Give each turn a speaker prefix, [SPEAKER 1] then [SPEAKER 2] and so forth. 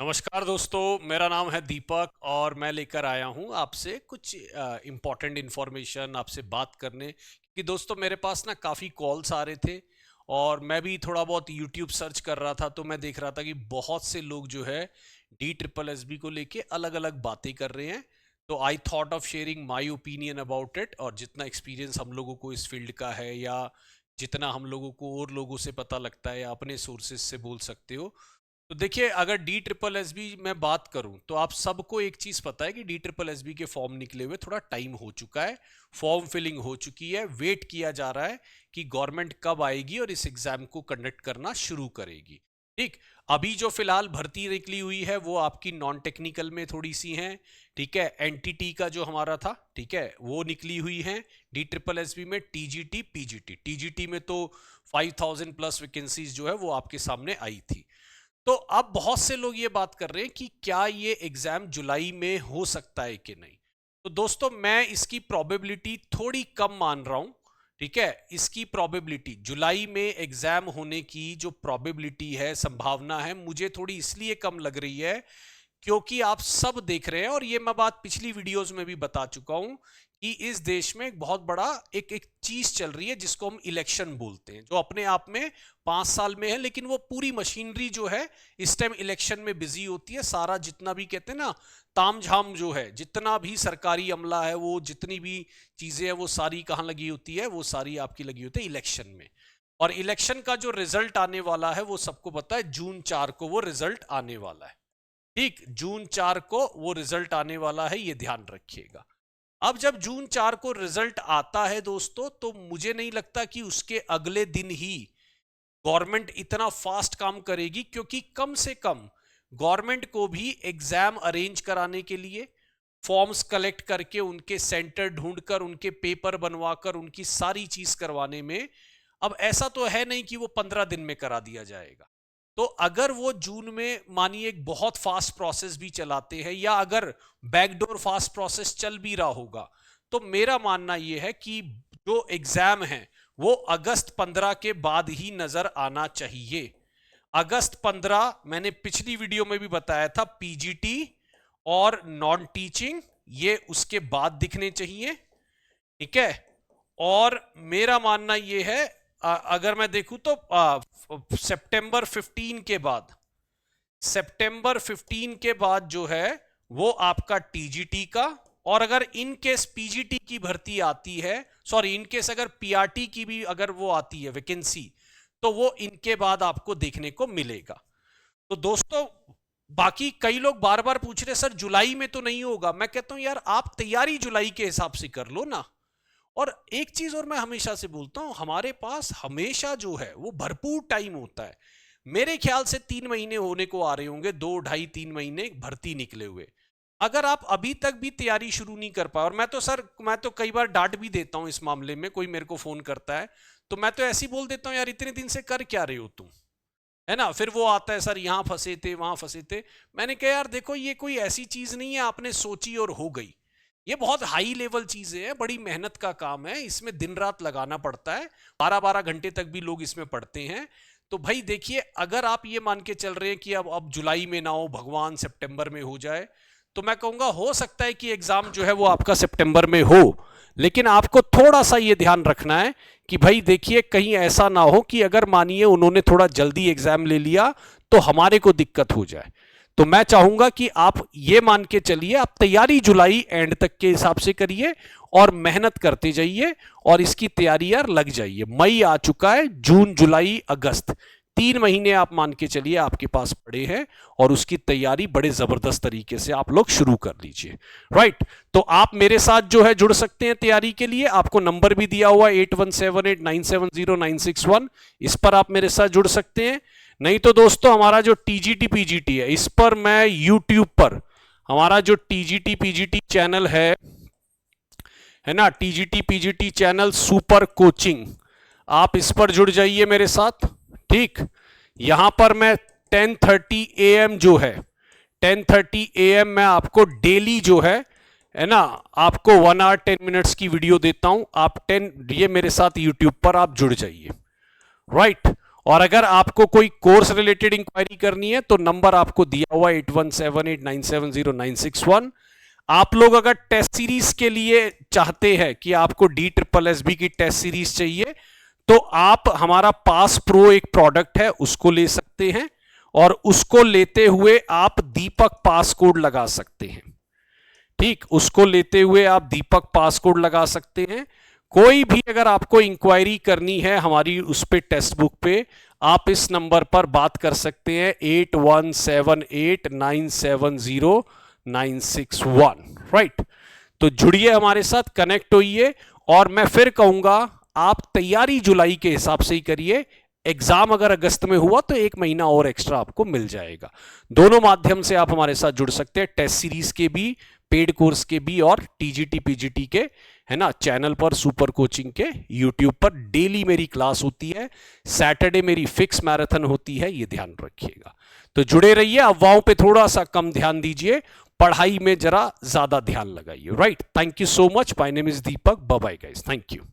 [SPEAKER 1] नमस्कार दोस्तों, मेरा नाम है दीपक और मैं लेकर आया हूँ आपसे कुछ इम्पोर्टेंट इन्फॉर्मेशन आपसे बात करने कि दोस्तों मेरे पास ना काफ़ी कॉल्स आ रहे थे और मैं भी थोड़ा बहुत यूट्यूब सर्च कर रहा था तो मैं देख रहा था कि बहुत से लोग जो है DSSB को लेके अलग अलग बातें कर रहे हैं। तो I thought of sharing my opinion about it, और जितना एक्सपीरियंस हम लोगों को इस फील्ड का है या जितना हम लोगों को और लोगों से पता लगता है या अपने सोर्सेज से बोल सकते हो। तो देखिए, अगर DSSB मैं बात करूं तो आप सबको एक चीज पता है कि DSSB के फॉर्म निकले हुए थोड़ा टाइम हो चुका है, फॉर्म फिलिंग हो चुकी है, वेट किया जा रहा है कि गवर्नमेंट कब आएगी और इस एग्जाम को कंडक्ट करना शुरू करेगी। ठीक, अभी जो फिलहाल भर्ती निकली हुई है वो आपकी नॉन टेक्निकल में थोड़ी सी है। ठीक है, एनटीटी का जो हमारा था, ठीक है, वो निकली हुई है। DSSB में टीजीटी पीजीटी, टीजीटी में तो 5000 प्लस वैकेंसीज जो है वो आपके सामने आई थी। तो अब बहुत से लोग ये बात कर रहे हैं कि क्या ये एग्जाम जुलाई में हो सकता है कि नहीं। तो दोस्तों मैं इसकी प्रोबेबिलिटी थोड़ी कम मान रहा हूं। ठीक है, इसकी प्रोबेबिलिटी जुलाई में एग्जाम होने की जो प्रोबेबिलिटी है, संभावना है, मुझे थोड़ी इसलिए कम लग रही है क्योंकि आप सब देख रहे हैं, और ये मैं बात पिछली वीडियोस में भी बता चुका हूं कि इस देश में एक बहुत बड़ा एक चीज चल रही है जिसको हम इलेक्शन बोलते हैं, जो अपने आप में 5 साल में है, लेकिन वो पूरी मशीनरी जो है इस टाइम इलेक्शन में बिजी होती है। सारा जितना भी कहते हैं ना तामझाम जो है, जितना भी सरकारी अमला है, वो जितनी भी चीजें हैं वो सारी कहाँ लगी होती है, वो सारी आपकी लगी होती है इलेक्शन में। और इलेक्शन का जो रिजल्ट आने वाला है वो सबको पता है, जून 4 को वो रिजल्ट आने वाला है। ठीक, जून 4 को वो रिजल्ट आने वाला है, ये ध्यान रखिएगा। अब जब जून 4 को रिजल्ट आता है दोस्तों, तो मुझे नहीं लगता कि उसके अगले दिन ही गवर्नमेंट इतना फास्ट काम करेगी, क्योंकि कम से कम गवर्नमेंट को भी एग्जाम अरेंज कराने के लिए, फॉर्म्स कलेक्ट करके, उनके सेंटर ढूंढकर, उनके पेपर बनवाकर, उनकी सारी चीज करवाने में, अब ऐसा तो है नहीं कि वो 15 दिन में करा दिया जाएगा। तो अगर वो जून में मानिए एक बहुत फास्ट प्रोसेस भी चलाते हैं, या अगर बैकडोर फास्ट प्रोसेस चल भी रहा होगा, तो मेरा मानना यह है कि जो एग्जाम है वो अगस्त 15 के बाद ही नजर आना चाहिए। अगस्त 15 मैंने पिछली वीडियो में भी बताया था, पीजीटी और नॉन टीचिंग ये उसके बाद दिखने चाहिए। ठीक है, और मेरा मानना यह है, अगर मैं देखूं तो सितंबर 15 के बाद जो है वो आपका टीजीटी का, और अगर इन केस पीजीटी की भर्ती आती है, सॉरी इन केस अगर पीआरटी की भी अगर वो आती है वैकेंसी, तो वो इनके बाद आपको देखने को मिलेगा। तो दोस्तों बाकी कई लोग बार बार पूछ रहे सर जुलाई में तो नहीं होगा। मैं कहता हूं यार, आप तैयारी जुलाई के हिसाब से कर लो ना। और एक चीज और मैं हमेशा से बोलता हूं, हमारे पास हमेशा जो है वो भरपूर टाइम होता है। मेरे ख्याल से 3 महीने होने को आ रहे होंगे, 2 ढाई 3 महीने भर्ती निकले हुए। अगर आप अभी तक भी तैयारी शुरू नहीं कर पाए, और मैं तो कई बार डांट भी देता हूं इस मामले में, कोई मेरे को फोन करता है तो मैं तो ऐसे ही बोल देता हूं, यार इतने दिन से कर क्या रहे हो तुम, है ना। फिर वो आता है, सर यहां फंसे थे वहां फंसे थे। मैंने कहा यार देखो, ये कोई ऐसी चीज नहीं है आपने सोची और हो गई। ये बहुत हाई लेवल चीजें हैं, बड़ी मेहनत का काम है, इसमें दिन रात लगाना पड़ता है, 12-12 घंटे तक भी लोग इसमें पढ़ते हैं। तो भाई देखिए, अगर आप ये मान के चल रहे हैं कि अब जुलाई में ना हो, भगवान सितंबर में हो जाए, तो मैं कहूंगा हो सकता है कि एग्जाम जो है वो आपका सितंबर में हो, लेकिन आपको थोड़ा सा ये ध्यान रखना है कि भाई देखिए, कहीं ऐसा ना हो कि अगर मानिए उन्होंने थोड़ा जल्दी एग्जाम ले लिया तो हमारे को दिक्कत हो जाए। तो मैं चाहूंगा कि आप ये मान के चलिए, आप तैयारी जुलाई एंड तक के हिसाब से करिए और मेहनत करते जाइए, और इसकी तैयारी यार लग जाइए। मई आ चुका है, जून जुलाई अगस्त 3 महीने आप मान के चलिए आपके पास पड़े हैं, और उसकी तैयारी बड़े जबरदस्त तरीके से आप लोग शुरू कर लीजिए। राइट, तो आप मेरे साथ जो है जुड़ सकते हैं तैयारी के लिए। आपको नंबर भी दिया हुआ 8178970961, इस पर आप मेरे साथ जुड़ सकते हैं। नहीं तो दोस्तों हमारा जो टीजीटी पीजीटी है, इस पर मैं यूट्यूब पर हमारा जो टीजीटी पीजीटी चैनल है ना, TGT PGT channel super coaching, आप इस पर जुड़ जाइए मेरे साथ। ठीक, यहां पर मैं 10:30 AM जो है, 10:30 AM मैं आपको डेली जो है ना, आपको 1 आवर 10 मिनट्स की वीडियो देता हूं। आप 10 ये मेरे साथ यूट्यूब पर आप जुड़ जाइए। राइट, और अगर आपको कोई कोर्स रिलेटेड इंक्वायरी करनी है तो नंबर आपको दिया हुआ 8178970961। आप लोग अगर टेस्ट सीरीज के लिए चाहते हैं कि आपको DSSB की टेस्ट सीरीज चाहिए तो आप हमारा पास प्रो एक प्रोडक्ट है उसको ले सकते हैं, और उसको लेते हुए आप दीपक पास कोड लगा सकते हैं। ठीक, उसको लेते हुए आप दीपक पास कोड लगा सकते हैं। कोई भी अगर आपको इंक्वायरी करनी है हमारी उस पे टेक्स्ट बुक पे, आप इस नंबर पर बात कर सकते हैं 8178970961। राइट, तो जुड़िए हमारे साथ, कनेक्ट होइए। और मैं फिर कहूंगा आप तैयारी जुलाई के हिसाब से ही करिए। एग्जाम अगर अगस्त में हुआ तो 1 महीना और एक्स्ट्रा आपको मिल जाएगा। दोनों माध्यम से आप हमारे साथ जुड़ सकते हैं, टेस्ट सीरीज के भी, पेड कोर्स के भी, और TGT PGT के, है ना, चैनल पर, सुपर कोचिंग के यूट्यूब पर डेली मेरी क्लास होती है। सैटरडे मेरी फिक्स मैराथन होती है, ये ध्यान रखिएगा। तो जुड़े रहिए, अफवाहों पे थोड़ा सा कम ध्यान दीजिए, पढ़ाई में जरा ज्यादा ध्यान लगाइए। Right, thank you so much. My name is Deepak. Bye bye guys, thank you.